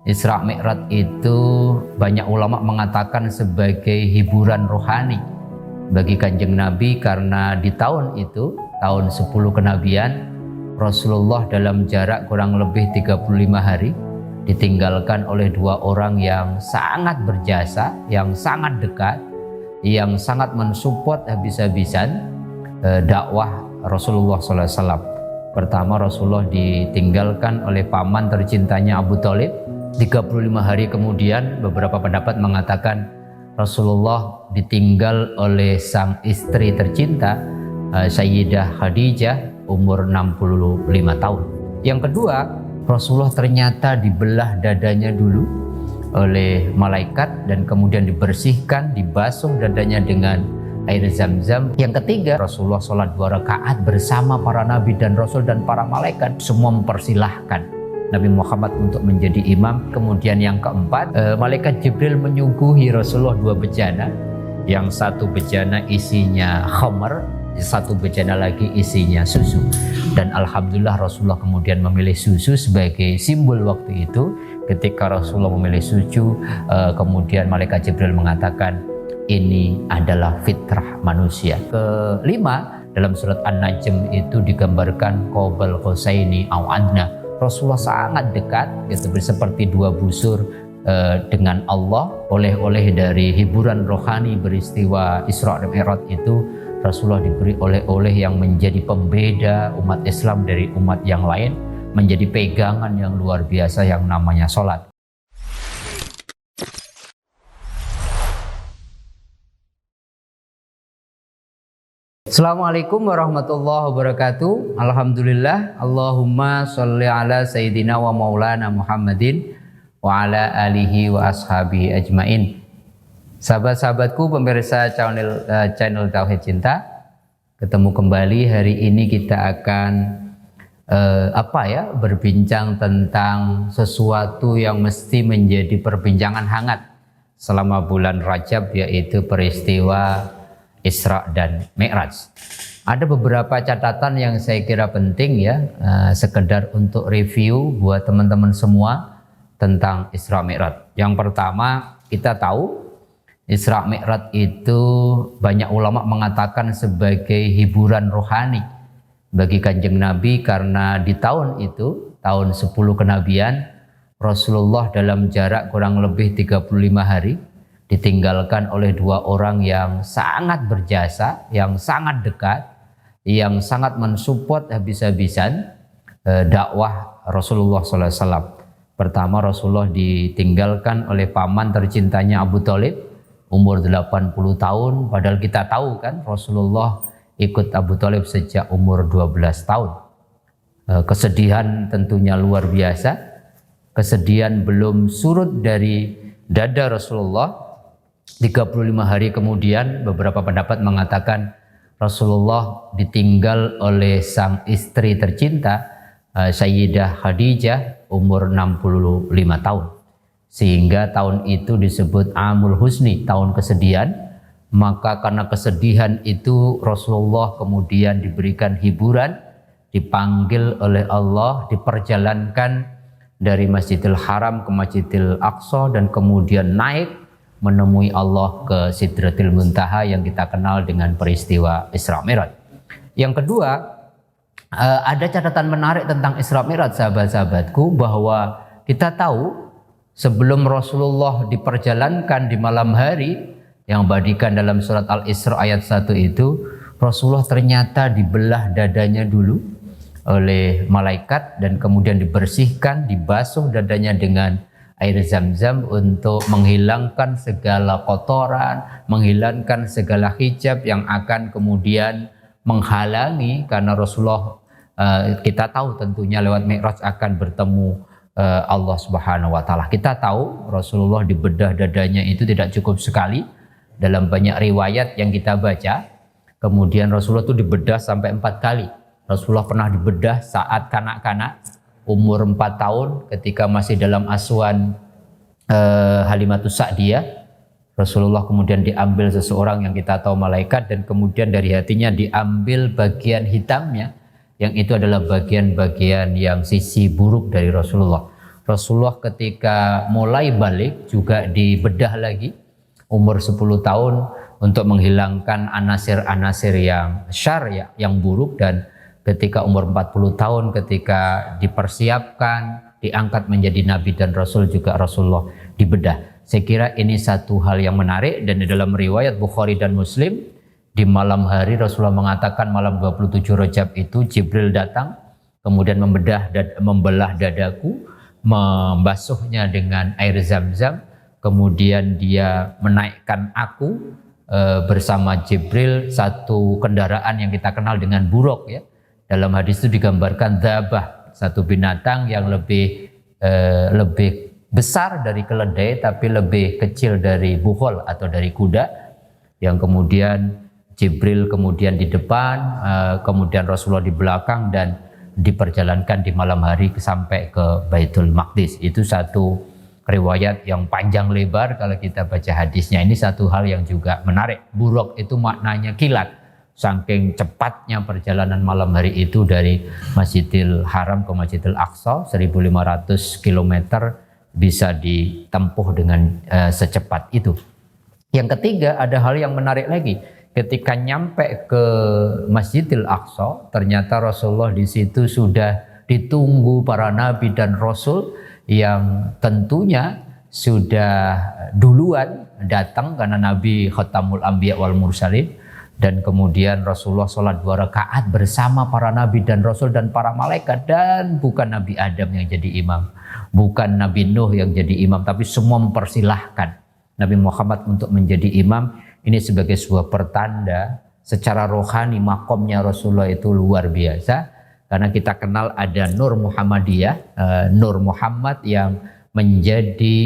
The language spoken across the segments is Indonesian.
Isra Mi'raj itu banyak ulama mengatakan sebagai hiburan rohani bagi Kanjeng Nabi, karena di tahun itu, tahun 10 kenabian, Rasulullah dalam jarak kurang lebih 35 hari ditinggalkan oleh dua orang yang sangat berjasa, yang sangat dekat, yang sangat mensupport habis-habisan dakwah Rasulullah SAW. Pertama, Rasulullah ditinggalkan oleh paman tercintanya Abu Thalib. 35 hari kemudian, beberapa pendapat mengatakan Rasulullah ditinggal oleh sang istri tercinta Sayyidah Khadijah umur 65 tahun. Yang kedua, Rasulullah ternyata dibelah dadanya dulu oleh malaikat dan kemudian dibersihkan, dibasuh dadanya dengan air zam-zam. Yang ketiga, Rasulullah sholat 2 rakaat bersama para nabi dan rasul dan para malaikat. Semua mempersilahkan Nabi Muhammad untuk menjadi imam. Kemudian yang keempat, malaikat Jibril menyuguhi Rasulullah 2 bejana. Yang satu bejana isinya khamar, satu bejana lagi isinya susu. Dan alhamdulillah Rasulullah kemudian memilih susu sebagai simbol waktu itu. Ketika Rasulullah memilih susu, kemudian malaikat Jibril mengatakan ini adalah fitrah manusia. Kelima, dalam surat An-Najm itu digambarkan qobal qosaini aw adna. Rasulullah sangat dekat, gitu, seperti 2 busur dengan Allah. Oleh-oleh dari hiburan rohani beristiwa Isra dan Mi'raj itu, Rasulullah diberi oleh-oleh yang menjadi pembeda umat Islam dari umat yang lain, menjadi pegangan yang luar biasa yang namanya sholat. Assalamualaikum warahmatullahi wabarakatuh. Alhamdulillah, Allahumma sholli ala sayyidina wa maulana Muhammadin wa ala alihi wa ashabihi ajmain. Sahabat-sahabatku, pemirsa channel Tauhid Cinta, ketemu kembali. Hari ini kita akan berbincang tentang sesuatu yang mesti menjadi perbincangan hangat selama bulan Rajab, yaitu peristiwa Isra dan Mi'raj. Ada beberapa catatan yang saya kira penting ya, sekedar untuk review buat teman-teman semua tentang Isra Mi'raj. Yang pertama, kita tahu Isra Mi'raj itu banyak ulama mengatakan sebagai hiburan rohani bagi Kanjeng Nabi, karena di tahun itu, tahun 10 kenabian, Rasulullah dalam jarak kurang lebih 35 hari ditinggalkan oleh dua orang yang sangat berjasa, yang sangat dekat, yang sangat mensupport habis-habisan dakwah Rasulullah SAW. Pertama, Rasulullah ditinggalkan oleh paman tercintanya Abu Thalib umur 80 tahun, padahal kita tahu kan Rasulullah ikut Abu Thalib sejak umur 12 tahun. Kesedihan tentunya luar biasa. Kesedihan belum surut dari dada Rasulullah. 35 hari kemudian, beberapa pendapat mengatakan Rasulullah ditinggal oleh sang istri tercinta Sayyidah Khadijah umur 65 tahun. Sehingga tahun itu disebut Amul Husni, tahun kesedihan. Maka karena kesedihan itu Rasulullah kemudian diberikan hiburan, dipanggil oleh Allah, diperjalankan dari Masjidil Haram ke Masjidil Aqsa, dan kemudian naik menemui Allah ke Sidratil Muntaha yang kita kenal dengan peristiwa Isra Mi'raj. Yang kedua, ada catatan menarik tentang Isra Mi'raj, sahabat-sahabatku, bahwa kita tahu sebelum Rasulullah diperjalankan di malam hari, yang badikan dalam surat Al-Isra ayat 1 itu, Rasulullah ternyata dibelah dadanya dulu oleh malaikat dan kemudian dibersihkan, dibasuh dadanya dengan air zam-zam untuk menghilangkan segala kotoran, menghilangkan segala hijab yang akan kemudian menghalangi, karena Rasulullah kita tahu tentunya lewat Mi'raj akan bertemu Allah Subhanahu wa Ta'ala. Kita tahu Rasulullah dibedah dadanya itu tidak cukup sekali. Dalam banyak riwayat yang kita baca, kemudian Rasulullah itu dibedah sampai 4 kali. Rasulullah pernah dibedah saat kanak-kanak umur 4 tahun ketika masih dalam asuhan Halimatus Sa'diyah. Rasulullah kemudian diambil seseorang yang kita tahu malaikat, dan kemudian dari hatinya diambil bagian hitamnya, yang itu adalah bagian-bagian yang sisi buruk dari Rasulullah. Rasulullah ketika mulai balik juga dibedah lagi umur 10 tahun untuk menghilangkan anasir-anasir yang syar ya, yang buruk, dan ketika umur 40 tahun ketika dipersiapkan diangkat menjadi nabi dan rasul juga Rasulullah dibedah. Saya kira ini satu hal yang menarik, dan di dalam riwayat Bukhari dan Muslim di malam hari Rasulullah mengatakan malam 27 Rajab itu Jibril datang kemudian membelah dadaku, membasuhnya dengan air Zam-Zam, kemudian dia menaikkan aku bersama Jibril satu kendaraan yang kita kenal dengan buruk ya. Dalam hadis itu digambarkan dzabah, satu binatang yang lebih besar dari keledai tapi lebih kecil dari bukhol atau dari kuda, yang kemudian Jibril kemudian di depan, kemudian Rasulullah di belakang, dan diperjalankan di malam hari sampai ke Baitul Maqdis. Itu satu riwayat yang panjang lebar kalau kita baca hadisnya. Ini satu hal yang juga menarik. Buruk itu maknanya kilat. Saking cepatnya perjalanan malam hari itu dari Masjidil Haram ke Masjidil Aqsa, 1500 km bisa ditempuh dengan secepat itu. Yang ketiga, ada hal yang menarik lagi. Ketika nyampe ke Masjidil Aqsa, ternyata Rasulullah di situ sudah ditunggu para nabi dan rasul yang tentunya sudah duluan datang karena Nabi Khatamul Anbiya wal Mursalin, dan kemudian Rasulullah sholat 2 rakaat bersama para nabi dan rasul dan para malaikat, dan bukan Nabi Adam yang jadi imam, bukan Nabi Nuh yang jadi imam, tapi semua mempersilahkan Nabi Muhammad untuk menjadi imam. Ini sebagai sebuah pertanda secara rohani makomnya Rasulullah itu luar biasa, karena kita kenal ada Nur Muhammadiyah, Nur Muhammad yang menjadi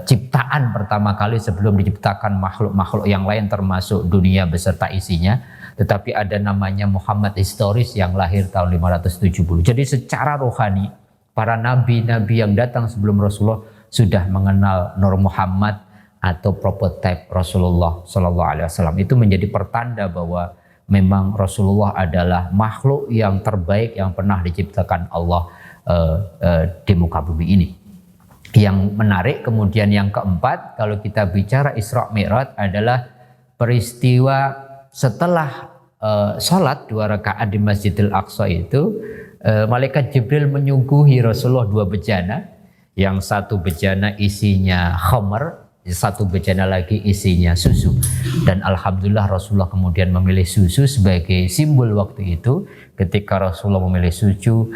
ciptaan pertama kali sebelum diciptakan makhluk-makhluk yang lain termasuk dunia beserta isinya. Tetapi ada namanya Muhammad historis yang lahir tahun 570. Jadi secara rohani para nabi-nabi yang datang sebelum Rasulullah sudah mengenal Nur Muhammad atau prototipe Rasulullah Sallallahu Alaihi Wasallam. Itu menjadi pertanda bahwa memang Rasulullah adalah makhluk yang terbaik yang pernah diciptakan Allah di muka bumi ini. Yang menarik kemudian yang keempat, kalau kita bicara Isra Mi'raj, adalah peristiwa setelah sholat 2 rakaat di Masjidil Aqsa itu, malaikat Jibril menyuguhi Rasulullah 2 bejana, yang satu bejana isinya khamar, satu bejana lagi isinya susu. Dan alhamdulillah Rasulullah kemudian memilih susu sebagai simbol waktu itu. Ketika Rasulullah memilih susu,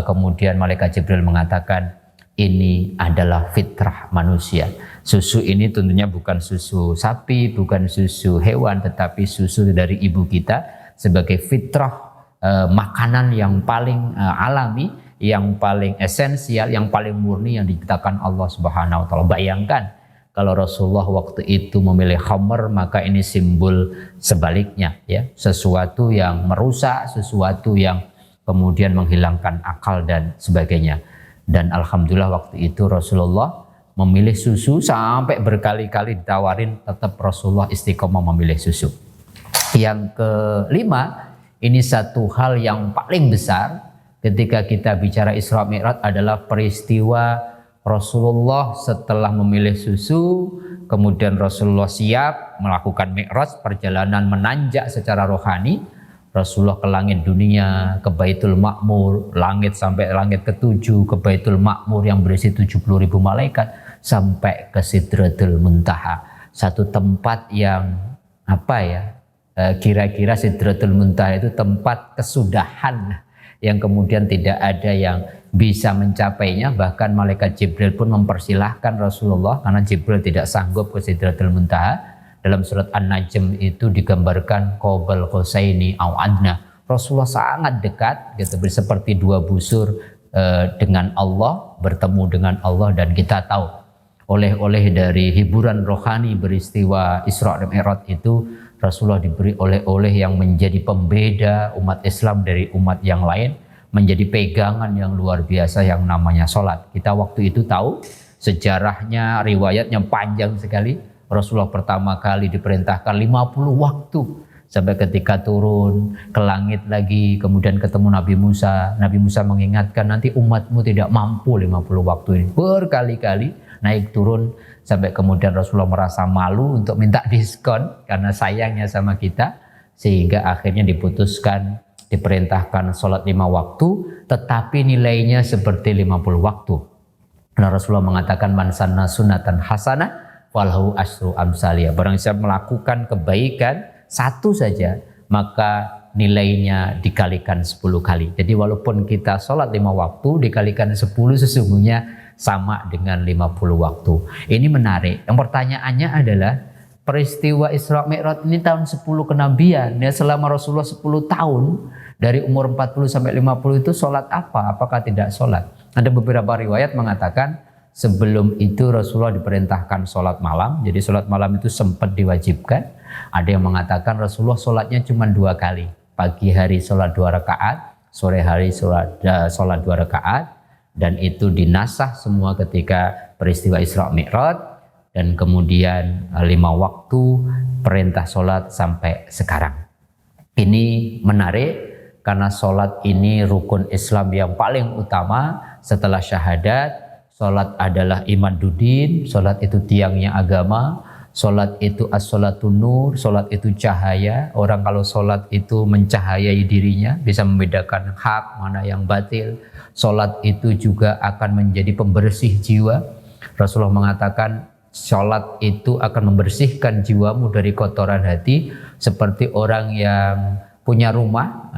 kemudian malaikat Jibril mengatakan ini adalah fitrah manusia. Susu ini tentunya bukan susu sapi, bukan susu hewan, tetapi susu dari ibu kita sebagai fitrah, makanan yang paling alami, yang paling esensial, yang paling murni yang diciptakan Allah Subhanahu wa taala. Bayangkan kalau Rasulullah waktu itu memilih khamr, maka ini simbol sebaliknya ya, sesuatu yang merusak, sesuatu yang kemudian menghilangkan akal dan sebagainya. Dan alhamdulillah waktu itu Rasulullah memilih susu, sampai berkali-kali ditawarin, tetap Rasulullah istiqomah memilih susu. Yang kelima, ini satu hal yang paling besar ketika kita bicara Isra Mi'raj adalah peristiwa Rasulullah setelah memilih susu, kemudian Rasulullah siap melakukan Mi'raj, perjalanan menanjak secara rohani. Rasulullah ke langit dunia, ke Baitul Ma'mur, langit sampai langit ke-7, ke Baitul Ma'mur yang berisi 70.000 malaikat, sampai ke Sidratul Muntaha. Satu tempat yang kira-kira Sidratul Muntaha itu tempat kesudahan yang kemudian tidak ada yang bisa mencapainya. Bahkan malaikat Jibril pun mempersilahkan Rasulullah karena Jibril tidak sanggup ke Sidratul Muntaha. Dalam surat An-Najm itu digambarkan qobal qosaini au adna. Rasulullah sangat dekat gitu, seperti 2 busur dengan Allah, bertemu dengan Allah. Dan kita tahu oleh-oleh dari hiburan rohani peristiwa Isra dan Mi'raj itu, Rasulullah diberi oleh-oleh yang menjadi pembeda umat Islam dari umat yang lain, menjadi pegangan yang luar biasa yang namanya sholat. Kita waktu itu tahu sejarahnya, riwayatnya panjang sekali. Rasulullah pertama kali diperintahkan 50 waktu sampai ketika turun ke langit lagi, kemudian ketemu Nabi Musa. Nabi Musa mengingatkan, nanti umatmu tidak mampu 50 waktu ini. Berkali-kali naik turun sampai kemudian Rasulullah merasa malu untuk minta diskon karena sayangnya sama kita, sehingga akhirnya diperintahkan sholat 5 waktu, tetapi nilainya seperti 50 waktu. Karena Rasulullah mengatakan, man sanna sunatan hasanah falahu asyru amsaliyah. Barang siapa melakukan kebaikan satu saja, maka nilainya dikalikan 10 kali. Jadi walaupun kita sholat 5 waktu dikalikan 10, sesungguhnya sama dengan 50 waktu. Ini menarik. Yang pertanyaannya adalah, peristiwa Isra Mi'raj ini tahun 10 kenabian. Ya, selama Rasulullah 10 tahun, dari umur 40 sampai 50 itu sholat apa? Apakah tidak sholat? Ada beberapa riwayat mengatakan sebelum itu Rasulullah diperintahkan sholat malam. Jadi sholat malam itu sempat diwajibkan. Ada yang mengatakan Rasulullah sholatnya cuma 2 kali. Pagi hari sholat 2 rakaat, sore hari sholat 2 rakaat. Dan itu dinasah semua ketika peristiwa Isra Mi'raj. Dan kemudian 5 waktu perintah sholat sampai sekarang. Ini menarik karena sholat ini rukun Islam yang paling utama setelah syahadat. Sholat adalah imaduddin, sholat itu tiangnya agama, sholat itu as-sholatun nur, sholat itu cahaya. Orang kalau sholat itu mencahayai dirinya, bisa membedakan hak mana yang batil. Sholat itu juga akan menjadi pembersih jiwa. Rasulullah mengatakan sholat itu akan membersihkan jiwamu dari kotoran hati, seperti orang yang punya rumah,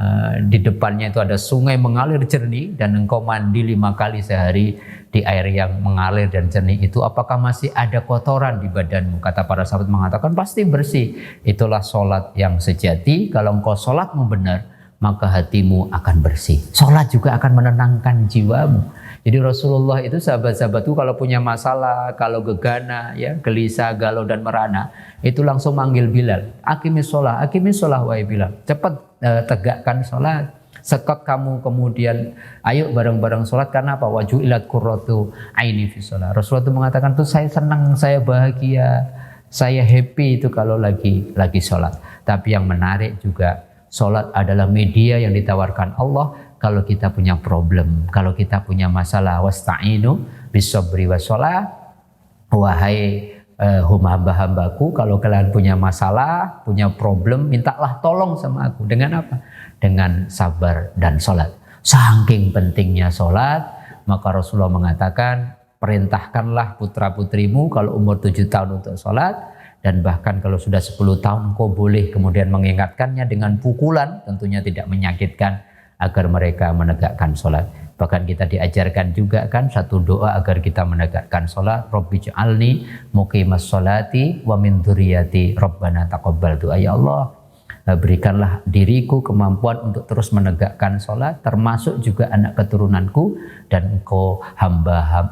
di depannya itu ada sungai mengalir jernih dan engkau mandi 5 kali sehari di air yang mengalir dan jernih itu, apakah masih ada kotoran di badanmu? Kata para sahabat mengatakan pasti bersih. Itulah sholat yang sejati. Kalau engkau sholatmu benar, maka hatimu akan bersih. Sholat juga akan menenangkan jiwamu. Jadi Rasulullah itu sahabat-sahabatku kalau punya masalah, kalau gegana, ya, gelisah, galau dan merana, itu langsung manggil Bilal. Aqimis sholah wahai Bilal. Cepat tegakkan sholat. Sekot kamu kemudian ayo bareng-bareng sholat. Karena apa? Waju'ilat qurratu aini fi sholat. Rasulullah itu mengatakan tuh saya senang, saya bahagia, saya happy itu kalau lagi sholat. Tapi yang menarik juga, sholat adalah media yang ditawarkan Allah kalau kita punya problem, kalau kita punya masalah. Wasta'inu bis-sabri was-shalah. Wahai hamba-hambaku, kalau kalian punya masalah, punya problem, mintalah tolong sama aku. Dengan apa? Dengan sabar dan sholat. Saking pentingnya sholat, maka Rasulullah mengatakan, perintahkanlah putra-putrimu kalau umur 7 tahun untuk sholat. Dan bahkan kalau sudah 10 tahun, kau boleh kemudian mengingatkannya dengan pukulan, tentunya tidak menyakitkan, agar mereka menegakkan sholat. Bahkan kita diajarkan juga kan satu doa agar kita menegakkan sholat. Rabbi ja'alni muqimas sholati wa min dzurriyyati rabbana taqabbal du'a. Ya Allah, berikanlah diriku kemampuan untuk terus menegakkan sholat, termasuk juga anak keturunanku, dan engkau hamba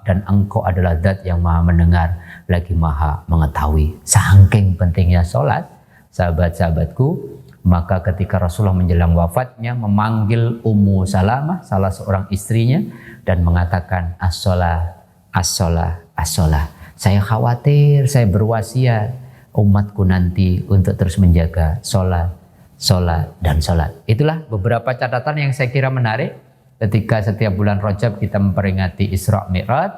dan engkau adalah zat yang maha mendengar lagi maha mengetahui. Saking pentingnya sholat, sahabat-sahabatku, maka ketika Rasulullah menjelang wafatnya memanggil Ummu Salamah, salah seorang istrinya, dan mengatakan as-sholah, as-sholah, as-sholah. Saya khawatir, saya berwasiat umatku nanti untuk terus menjaga sholat, sholat, dan sholat. Itulah beberapa catatan yang saya kira menarik ketika setiap bulan Rajab kita memperingati Isra Mi'raj.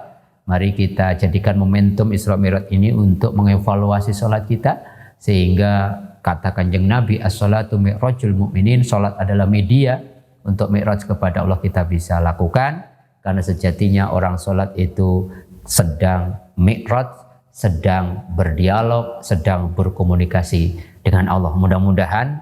Mari kita jadikan momentum Isra Mi'raj ini untuk mengevaluasi sholat kita, sehingga kata Kanjeng Nabi, as-sholatu mi'rajul mu'minin, sholat adalah media untuk mi'raj kepada Allah kita bisa lakukan. Karena sejatinya orang sholat itu sedang mi'raj, sedang berdialog, sedang berkomunikasi dengan Allah. Mudah-mudahan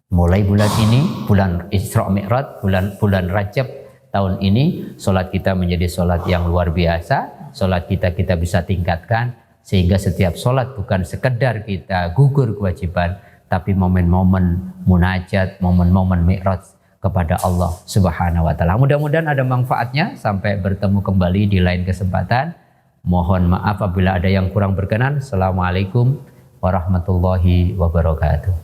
mulai bulan ini, bulan Isra Mi'raj, bulan Rajab tahun ini, sholat kita menjadi sholat yang luar biasa. Sholat kita bisa tingkatkan, sehingga setiap sholat bukan sekedar kita gugur kewajiban, tapi momen-momen munajat, momen-momen mi'raj kepada Allah Subhanahu wa Ta'ala. Mudah-mudahan ada manfaatnya. Sampai bertemu kembali di lain kesempatan. Mohon maaf apabila ada yang kurang berkenan. Assalamualaikum warahmatullahi wabarakatuh.